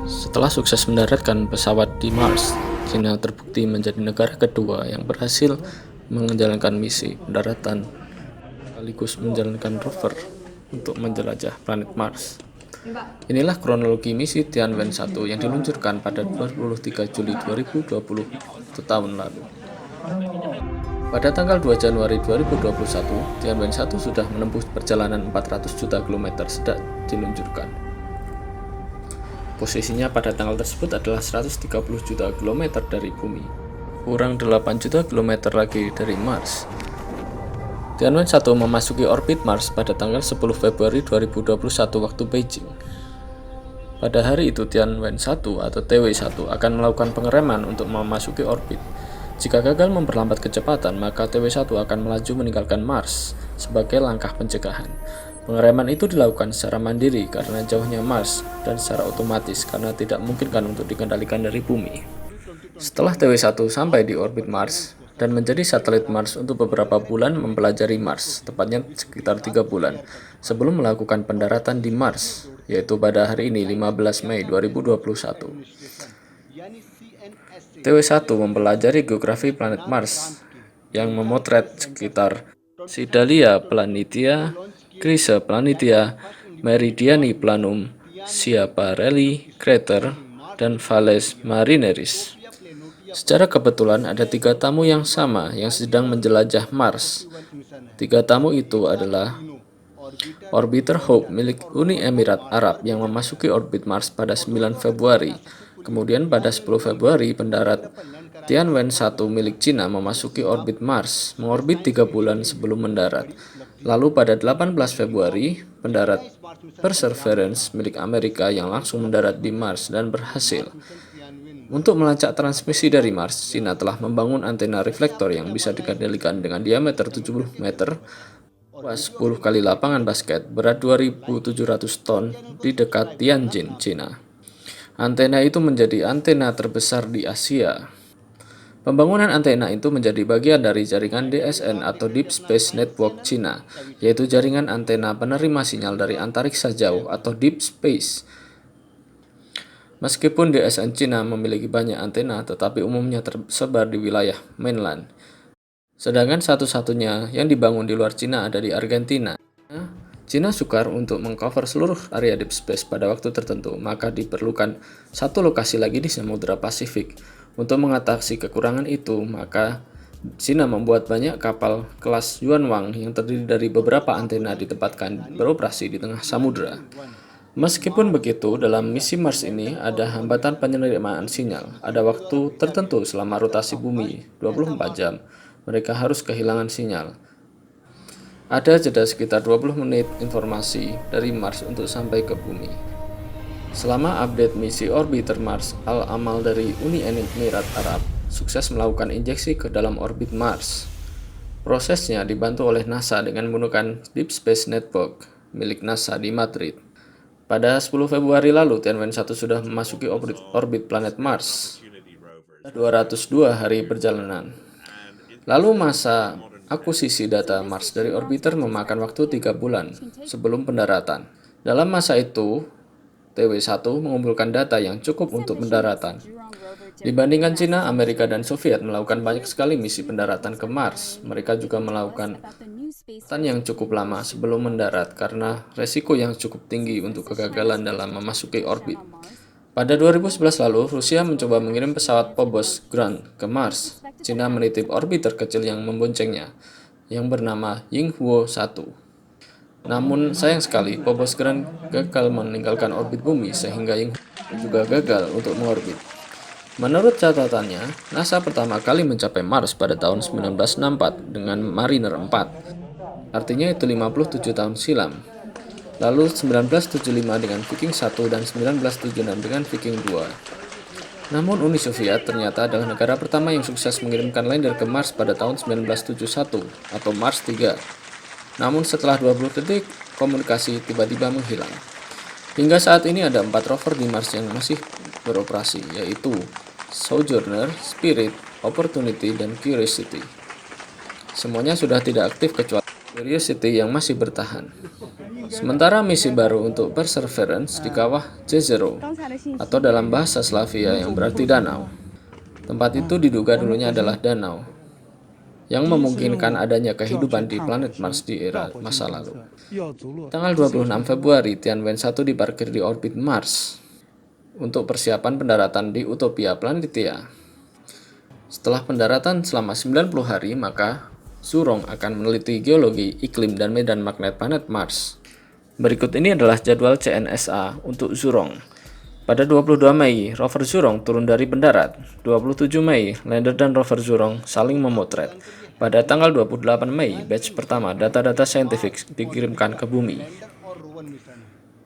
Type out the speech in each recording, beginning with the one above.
Setelah sukses mendaratkan pesawat di Mars, China terbukti menjadi negara kedua yang berhasil menjalankan misi pendaratan sekaligus menjalankan rover untuk menjelajah planet Mars. Inilah kronologi misi Tianwen-1 yang diluncurkan pada 23 Juli 2020 tahun lalu. Pada tanggal 2 Januari 2021, Tianwen-1 sudah menempuh perjalanan 400 juta kilometer sejak diluncurkan. Posisinya pada tanggal tersebut adalah 130 juta kilometer dari bumi, kurang 8 juta kilometer lagi dari Mars. Tianwen-1 memasuki orbit Mars pada tanggal 10 Februari 2021 waktu Beijing. Pada hari itu Tianwen-1 atau TW-1 akan melakukan pengereman untuk memasuki orbit. Jika gagal memperlambat kecepatan, maka TW-1 akan melaju meninggalkan Mars sebagai langkah pencegahan. Pengereman itu dilakukan secara mandiri karena jauhnya Mars dan secara otomatis karena tidak memungkinkan untuk dikendalikan dari bumi. Setelah TW-1 sampai di orbit Mars dan menjadi satelit Mars untuk beberapa bulan mempelajari Mars, tepatnya sekitar 3 bulan, sebelum melakukan pendaratan di Mars, yaitu pada hari ini 15 Mei 2021. TW-1 mempelajari geografi planet Mars yang memotret sekitar Sidalia Planitia, Chrysa Planitia, Meridiani Planum, Schiaparelli Crater, dan Valles Marineris. Secara kebetulan ada 3 tamu yang sama yang sedang menjelajah Mars. 3 tamu itu adalah orbiter Hope milik Uni Emirat Arab yang memasuki orbit Mars pada 9 Februari. Kemudian pada 10 Februari pendarat Tianwen-1 milik Cina memasuki orbit Mars, mengorbit 3 bulan sebelum mendarat. Lalu pada 18 Februari, pendarat Perseverance milik Amerika yang langsung mendarat di Mars dan berhasil. Untuk melacak transmisi dari Mars, Cina telah membangun antena reflektor yang bisa dikendalikan dengan diameter 70 meter, luas 10 kali lapangan basket, berat 2.700 ton di dekat Tianjin, Cina. Antena itu menjadi antena terbesar di Asia. Pembangunan antena itu menjadi bagian dari jaringan DSN atau Deep Space Network Cina, yaitu jaringan antena penerima sinyal dari antariksa jauh atau Deep Space. Meskipun DSN Cina memiliki banyak antena, tetapi umumnya tersebar di wilayah mainland. Sedangkan satu-satunya yang dibangun di luar Cina ada di Argentina. Cina sukar untuk mengcover seluruh area deep space pada waktu tertentu, maka diperlukan satu lokasi lagi di Samudra Pasifik. Untuk mengatasi kekurangan itu, maka Cina membuat banyak kapal kelas Yuanwang yang terdiri dari beberapa antena ditempatkan beroperasi di tengah samudra. Meskipun begitu, dalam misi Mars ini ada hambatan penerimaan sinyal. Ada waktu tertentu selama rotasi bumi, 24 jam. Mereka harus kehilangan sinyal. Ada jeda sekitar 20 menit informasi dari Mars untuk sampai ke bumi. Selama update misi orbiter Mars, Al-Amal dari Uni Emirat Arab sukses melakukan injeksi ke dalam orbit Mars. Prosesnya dibantu oleh NASA dengan menggunakan Deep Space Network milik NASA di Madrid. Pada 10 Februari lalu, Tianwen-1 sudah memasuki orbit planet Mars. 202 hari perjalanan. Lalu masa akuisisi data Mars dari orbiter memakan waktu 3 bulan sebelum pendaratan. Dalam masa itu, TW-1 mengumpulkan data yang cukup untuk pendaratan. Dibandingkan Cina, Amerika, dan Soviet melakukan banyak sekali misi pendaratan ke Mars. Mereka juga melakukan pendaratan yang cukup lama sebelum mendarat karena resiko yang cukup tinggi untuk kegagalan dalam memasuki orbit. Pada 2011 lalu, Rusia mencoba mengirim pesawat Phobos Ground ke Mars. Cina menitip orbiter kecil yang memboncengnya, yang bernama Yinghuo-1. Namun sayang sekali, Phobos Ground gagal meninggalkan orbit bumi sehingga Yinghuo juga gagal untuk mengorbit. Menurut catatannya, NASA pertama kali mencapai Mars pada tahun 1964 dengan Mariner 4. Artinya itu 57 tahun silam. Lalu 1975 dengan Viking 1 dan 1976 dengan Viking 2. Namun Uni Soviet ternyata adalah negara pertama yang sukses mengirimkan lander ke Mars pada tahun 1971 atau Mars 3. Namun setelah 20 detik, komunikasi tiba-tiba menghilang. Hingga saat ini ada 4 rover di Mars yang masih beroperasi, yaitu Sojourner, Spirit, Opportunity, dan Curiosity. Semuanya sudah tidak aktif kecuali Curiosity yang masih bertahan. Sementara misi baru untuk Perseverance di kawah Jezero, atau dalam bahasa Slavia yang berarti danau. Tempat itu diduga dulunya adalah danau, yang memungkinkan adanya kehidupan di planet Mars di era masa lalu. Tanggal 26 Februari, Tianwen-1 diparkir di orbit Mars untuk persiapan pendaratan di Utopia Planitia. Setelah pendaratan selama 90 hari, maka Zhurong akan meneliti geologi, iklim, dan medan magnet planet Mars. Berikut ini adalah jadwal CNSA untuk Zhurong. Pada 22 Mei, rover Zhurong turun dari pendarat. 27 Mei, lander dan rover Zhurong saling memotret. Pada tanggal 28 Mei, batch pertama data-data saintifik dikirimkan ke bumi.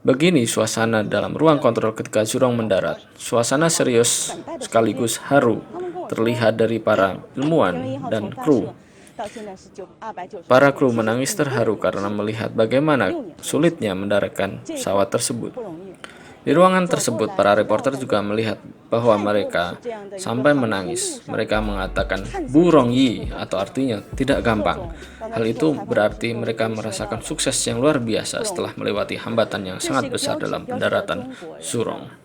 Begini suasana dalam ruang kontrol ketika Zhurong mendarat. Suasana serius sekaligus haru terlihat dari para ilmuwan dan kru. Para kru menangis terharu karena melihat bagaimana sulitnya mendaratkan pesawat tersebut. Di ruangan tersebut, para reporter juga melihat bahwa mereka sampai menangis. Mereka mengatakan "burong yi" atau artinya tidak gampang. Hal itu berarti mereka merasakan sukses yang luar biasa setelah melewati hambatan yang sangat besar dalam pendaratan Zhurong.